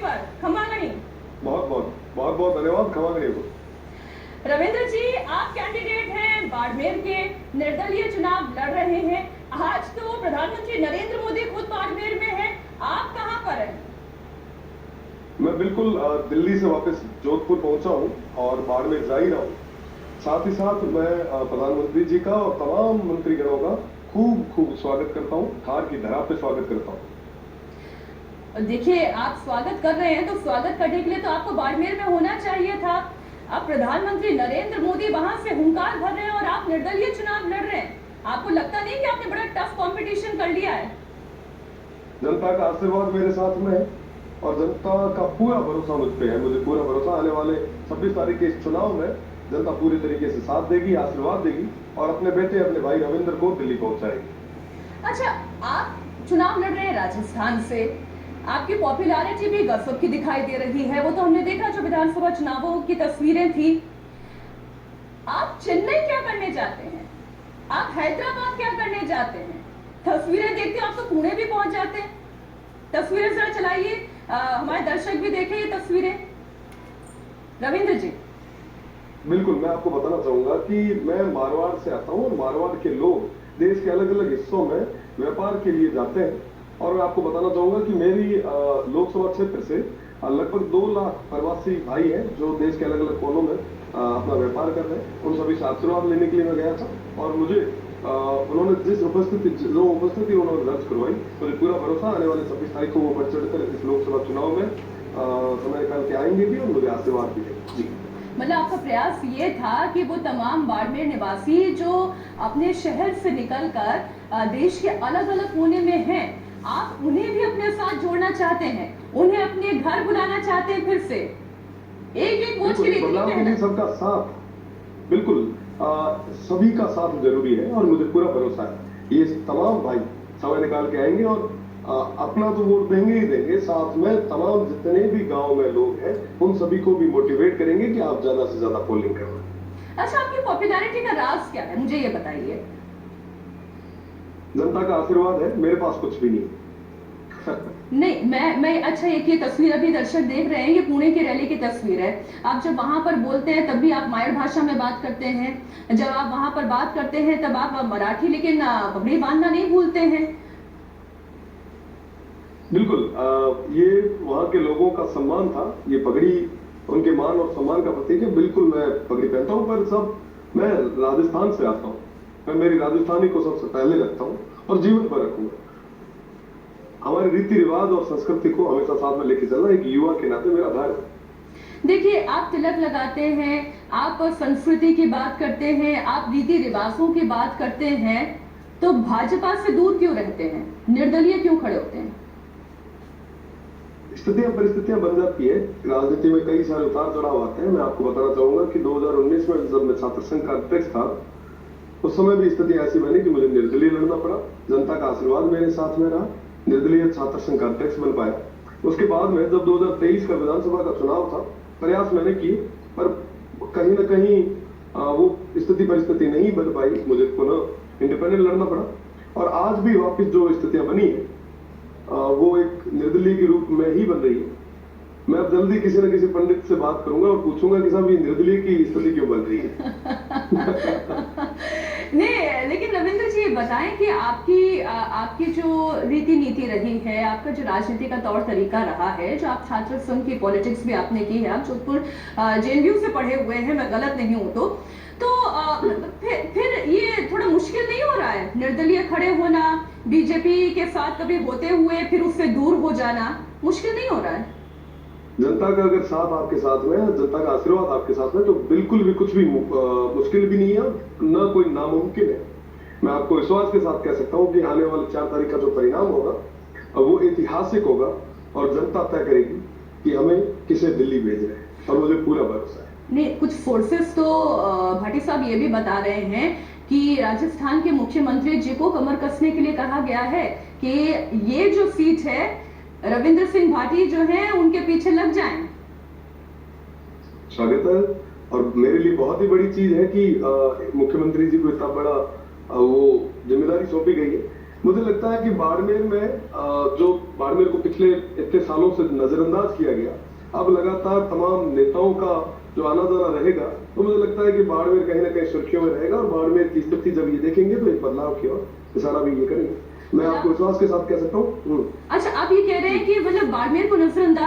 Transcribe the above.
पर खमागणी। बहुत बहुत धन्यवाद खमागणी को। रविंद्र जी, आप कैंडिडेट हैं, बाड़मेर के निर्दलीय चुनाव लड़ रहे हैं। आज तो प्रधानमंत्री नरेंद्र मोदी खुद बाड़मेर में हैं, आप कहां पर हैं? मैं बिल्कुल दिल्ली से वापस जोधपुर पहुंचा हूं और बाड़मेर जा ही रहा हूं। साथ ही साथ मैं प्रधानमंत्री जी का और तमाम मंत्रीगणों का खूब स्वागत करता हूं, थार की धरा पे स्वागत करता हूं। देखिए, आप स्वागत कर रहे हैं तो स्वागत करने के लिए तो आपको बाड़मेर में होना चाहिए था। अब प्रधानमंत्री नरेंद्र मोदी वहां से हुंकार भर रहे हैं और आप निर्दलीय चुनाव लड़ रहे हैं। आपको लगता नहीं कि आपने बड़ा टफ कंपटीशन कर लिया है? जनता का आशीर्वाद मेरे साथ में है और जनता का पूरा भरोसा मुझ पे है। मुझे पूरा भरोसा आने वाले 26 तारीख के इस चुनाव में जनता पूरी तरीके से साथ देगी, आशीर्वाद देगी और अपने बेटे अपने भाई रविंद्र को दिल्ली पहुंचाएगी। अच्छा, आप चुनाव लड़ रहे हैं राजस्थान से, आपकी पॉपुलैरिटी भी गजब की दिखाई दे रही है। वो तो हमने देखा जो विधानसभा चुनावों की तस्वीरें थी। आप चेन्नई क्या करने जाते हैं? आप हैदराबाद क्या करने जाते हैं? तस्वीरें देखते हो आप तो पुणे भी पहुंच जाते हैं। तस्वीरें जरा चलाइए, हमारे दर्शक भी देखें ये तस्वीरें। रविंद्र जी, बिल्कुल, मैं आपको बताना चाहूंगा कि मैं मारवाड़ से आता हूं और मारवाड़ के लोग देश के अलग अलग हिस्सों में व्यापार के लिए जाते हैं और मैं आपको बताना चाहूंगा कि मेरी लोकसभा क्षेत्र से लगभग 2 लाख प्रवासी भाई हैं जो देश के अलग अलग कोनों में अपना व्यापार कर रहे हैं। उन सभी से आशीर्वाद लेने के लिए मैं गया था और मुझे उन्होंने जो उपस्थिति उन्होंने दर्ज करवाई, मुझे पूरा भरोसा आने वाले 26 तारीख को वो बढ़ चढ़कर इस लोकसभा चुनाव में समय निकाल के आएंगे भी और मुझे आशीर्वाद भी देंगे। जी, मतलब आपका प्रयास ये था कि वो तमाम बाड़मेर निवासी जो अपने शहर से निकलकर देश के अलग अलग कोने में हैं, आप उन्हें भी अपने साथ जोड़ना चाहते हैं, उन्हें अपने घर बुलाना चाहते हैं फिर से एक वोट के लिए। प्रधानमंत्री सबका साथ, बिल्कुल सभी का साथ जरूरी है और मुझे पूरा भरोसा है ये तमाम भाई समय निकाल के आएंगे और अपना तो वोट देंगे ही देंगे, साथ में तमाम जितने भी गांव में लोग हैं उन सभी को भी मोटिवेट करेंगे कि आप ज्यादा से ज्यादा पोलिंग करें। अच्छा, आपकी पॉपुलैरिटी का राज क्या है, मुझे ये बताइए। जनता का आशीर्वाद है, मेरे पास कुछ भी नहीं। नहीं, मैं अच्छा, ये तस्वीर अभी दर्शक देख रहे हैं, ये पुणे की रैली की तस्वीर है। आप जब वहां पर बोलते हैं तब भी आप मायर भाषा में बात करते हैं, जब आप वहां पर बात करते हैं तब आप मराठी लेकिन पगड़ी बांधना नहीं भूलते हैं। बिल्कुल, ये वहां के लोगों का सम्मान था, ये पगड़ी उनके मान और सम्मान का प्रतीक है। बिल्कुल मैं पगड़ी पहनता हूं, पर सब मैं राजस्थान से आता हूं, मैं मेरी राजस्थानी को सबसे पहले रखता हूं और जीवन पर रखूंगा। हमारे रीति रिवाज और संस्कृति को हमेशा साथ में लेके चलना एक युवा के नाते मेरा धर्म है। देखिए, आप तिलक लगाते हैं, आप संस्कृति की बात करते हैं, आप रीति रिवाजों की बात करते हैं, तो भाजपा से दूर क्यों रहते हैं, निर्दलीय क्यों खड़े होते हैं? स्थितियां परिस्थितियां बन जाती है, राजनीति में कई सारे उतार चढ़ाव आते हैं। मैं आपको बताना चाहूंगा कि 2019 में जब मैं छात्र संघ का अध्यक्ष था उस समय भी स्थिति ऐसी बनी कि मुझे निर्दलीय लड़ना पड़ा। जनता का आशीर्वाद मेरे साथ में रहा, निर्दलीय छात्र संघ का अध्यक्ष बन पाया। उसके बाद में जब 2023 का विधानसभा का चुनाव था, प्रयास मैंने किए पर कहीं ना कहीं वो स्थिति परिस्थिति नहीं बन पाई, मुझे पुनः इंडिपेंडेंट लड़ना पड़ा और आज भी वापिस जो स्थितियां बनी है वो एक निर्दलीय के रूप में ही बन रही है। मैं अब जल्दी किसी न किसी पंडित से बात करूंगा और पूछूंगा कि साहब ये निर्दलीय की स्थिति क्यों बन रही है। नहीं, लेकिन रविंद्र जी बताएं कि आपकी जो रीति नीति रही है, आपका जो राजनीति का तौर तरीका रहा है, जो आप छात्र संघ की पॉलिटिक्स भी आपने की है, आप जोधपुर जेएनयू से पढ़े हुए हैं, मैं गलत नहीं हूं तो फिर ये थोड़ा मुश्किल नहीं हो रहा है निर्दलीय खड़े होना, बीजेपी के साथ कभी होते हुए फिर उससे दूर हो जाना, मुश्किल नहीं हो रहा है? जनता का अगर साथ आपके साथ में, जनता का आशीर्वाद आपके साथ में, तो बिल्कुल भी कुछ भी मुश्किल भी नहीं है, न कोई नामुमकिन है। मैं आपको विश्वास के साथ कह सकता हूं कि आने वाले 4 तारीख का जो परिणाम होगा वो ऐतिहासिक होगा और जनता तय करेगी कि हमें किसे दिल्ली भेज रहे हैं और मुझे पूरा भरोसा है। नहीं, कुछ फोर्सेस तो भाटी साहब ये भी बता रहे हैं कि राजस्थान के मुख्यमंत्री जी को कमर कसने के लिए कहा गया है कि ये जो सीट है रविंद्र सिंह भाटी जो है उनके पीछे लग जाएं। स्वागत है और मेरे लिए बहुत ही बड़ी चीज है कि मुख्यमंत्री जी को इतना बड़ा वो जिम्मेदारी सौंपी गई है। मुझे लगता है कि बाड़मेर में जो बाड़मेर को पिछले इतने सालों से नजरअंदाज किया गया, अब लगातार तमाम नेताओं का जो आना जाना रहेगा, तो मुझे लगता है कि बाड़मेर कहीं ना कहीं सुर्खियों में रहेगा और बाड़मेर की स्थिति जब ये देखेंगे तो एक बदलाव की ओर इशारा भी ये करेंगे। मैं आपको विश्वास के साथ कह सकता हूँ। अच्छा, आप ये कह रहे हैं कि मतलब बाड़मेर को नजरअंदाज